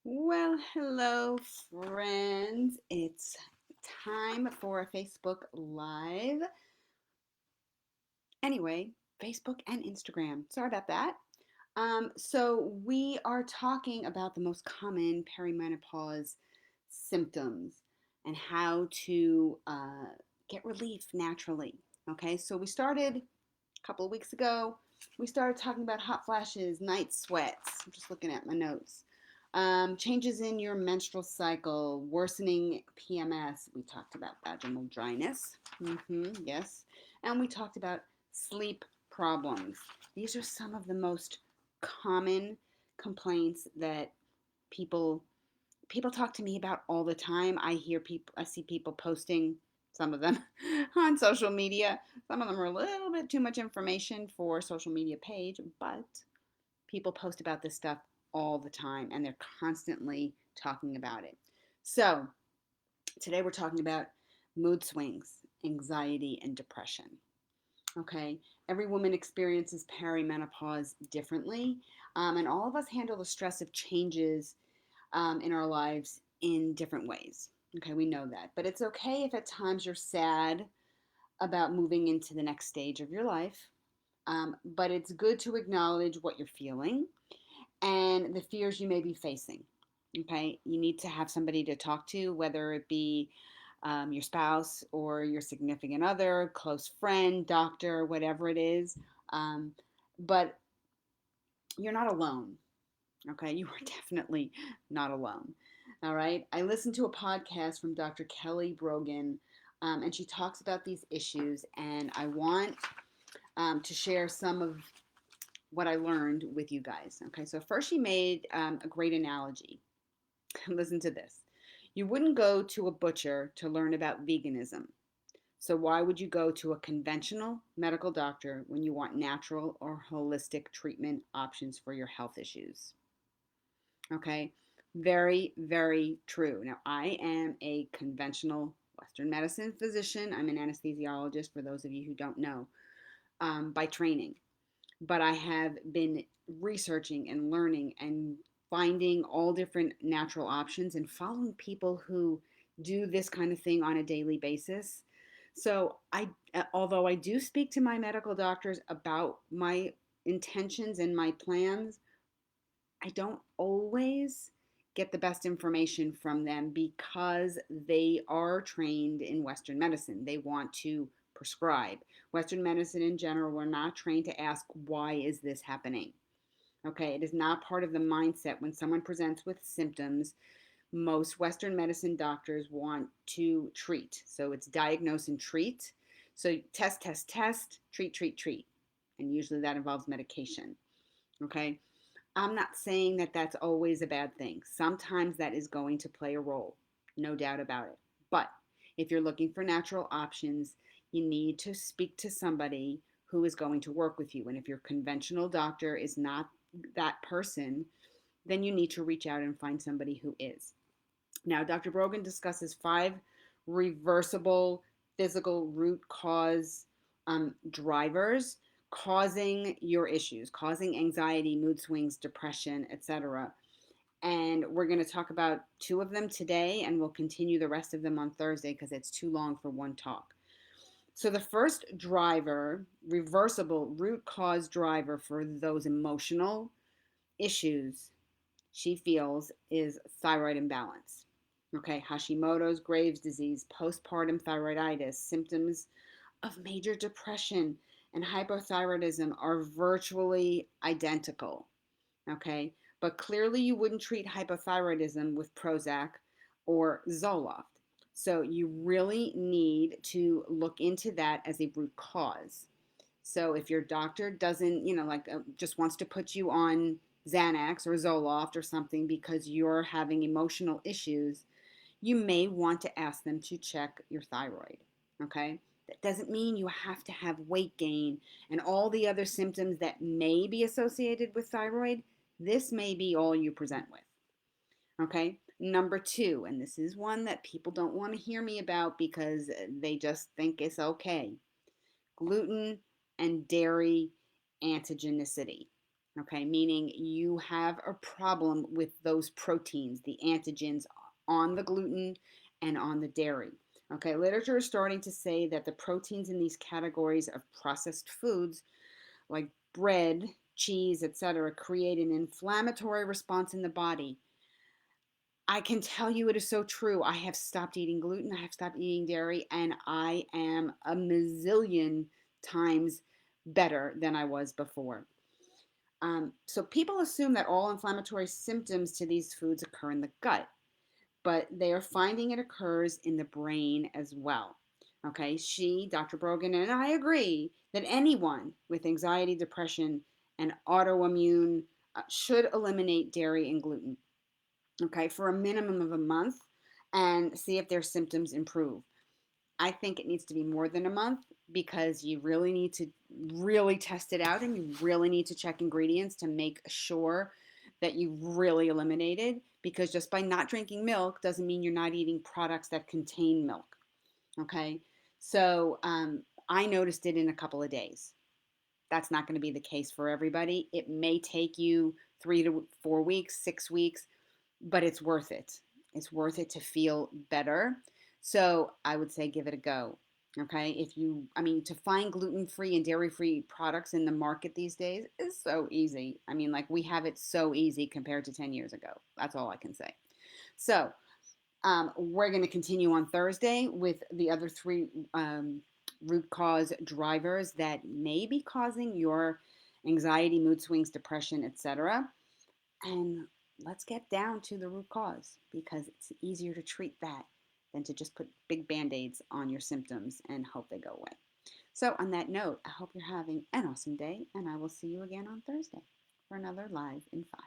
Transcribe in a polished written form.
Well, hello, friends. It's time for a Facebook Live. Anyway, Facebook and Instagram. Sorry about that. So, we are talking about the most common perimenopause symptoms and how to get relief naturally. Okay, so we started a couple of weeks ago. We started talking about hot flashes, night sweats. I'm just looking at my notes. Changes in your menstrual cycle, worsening PMS. We talked about vaginal dryness. Yes. And we talked about sleep problems. These are some of the most common complaints that people people talk to me about all the time. I see people posting some of them on social media. Some of them are a little bit too much information for a social media page, but people post about this stuff all the time and they're constantly talking about it. So, today we're talking about mood swings, anxiety, and depression. Okay, every woman experiences perimenopause differently, and all of us handle the stress of changes in our lives in different ways. Okay, we know that. But it's okay if at times you're sad about moving into the next stage of your life. But it's good to acknowledge what you're feeling and the fears you may be facing. Okay, you need to have somebody to talk to, whether it be your spouse or your significant other, close friend, doctor, whatever it is. Um, but you're not alone. Okay, you are definitely not alone. All right, I listened to a podcast from Dr. Kelly Brogan, and she talks about these issues, and I want to share some of what I learned with you guys. Okay, so first she made a great analogy. Listen to this. You wouldn't go to a butcher to learn about veganism. So why would you go to a conventional medical doctor when you want natural or holistic treatment options for your health issues? Okay. Very, very true. Now, I am a conventional Western medicine physician. I'm an anesthesiologist, for those of you who don't know, by training. But I have been researching and learning and finding all different natural options and following people who do this kind of thing on a daily basis. So, although I do speak to my medical doctors about my intentions and my plans, I don't always get the best information from them because they are trained in Western medicine. They want to prescribe. Western medicine in general, we're not trained to ask, why is this happening? Okay, it is not part of the mindset when someone presents with symptoms. Most Western medicine doctors want to treat. So it's diagnose and treat. So test, test, test, treat, treat, treat. And usually that involves medication. Okay, I'm not saying that that's always a bad thing. Sometimes that is going to play a role, no doubt about it. But if you're looking for natural options, you need to speak to somebody who is going to work with you. And if your conventional doctor is not that person, then you need to reach out and find somebody who is. Now, Dr. Brogan discusses 5 reversible physical root cause drivers causing your issues, causing anxiety, mood swings, depression, etc. And we're going to talk about 2 of them today, and we'll continue the rest of them on Thursday because it's too long for one talk. So, the first driver, reversible root cause driver for those emotional issues she feels is thyroid imbalance. Okay, Hashimoto's, Graves' disease, postpartum thyroiditis, symptoms of major depression, and hypothyroidism are virtually identical. Okay, but clearly you wouldn't treat hypothyroidism with Prozac or Zoloft. So you really need to look into that as a root cause. So if your doctor doesn't, just wants to put you on Xanax or Zoloft or something because you're having emotional issues, you may want to ask them to check your thyroid. Okay? That doesn't mean you have to have weight gain and all the other symptoms that may be associated with thyroid. This may be all you present with. Okay? Number 2, and this is one that people don't want to hear me about because they just think it's okay, gluten and dairy antigenicity. Okay, meaning you have a problem with those proteins, the antigens on the gluten and on the dairy. Okay, literature is starting to say that the proteins in these categories of processed foods like bread, cheese, etc., create an inflammatory response in the body. I can tell you it is so true. I have stopped eating gluten, I have stopped eating dairy, and I am a mazillion times better than I was before. So people assume that all inflammatory symptoms to these foods occur in the gut, but they are finding it occurs in the brain as well. Okay, Dr. Brogan, and I agree that anyone with anxiety, depression, and autoimmune should eliminate dairy and gluten, okay, for a minimum of a month and see if their symptoms improve. I think it needs to be more than a month because you really need to really test it out and you really need to check ingredients to make sure that you really eliminated, because just by not drinking milk doesn't mean you're not eating products that contain milk. Okay. So I noticed it in a couple of days. That's not going to be the case for everybody. It may take you 3 to 4 weeks, 6 weeks, but it's worth it. It's worth it to feel better. So I would say give it a go. Okay. I mean, to find gluten free and dairy free products in the market these days is so easy. I mean, like we have it so easy compared to 10 years ago. That's all I can say. So we're going to continue on Thursday with the other three root cause drivers that may be causing your anxiety, mood swings, depression, etc. And let's get down to the root cause because it's easier to treat that than to just put big band-aids on your symptoms and hope they go away. So on that note, I hope you're having an awesome day and I will see you again on Thursday for another Live in 5.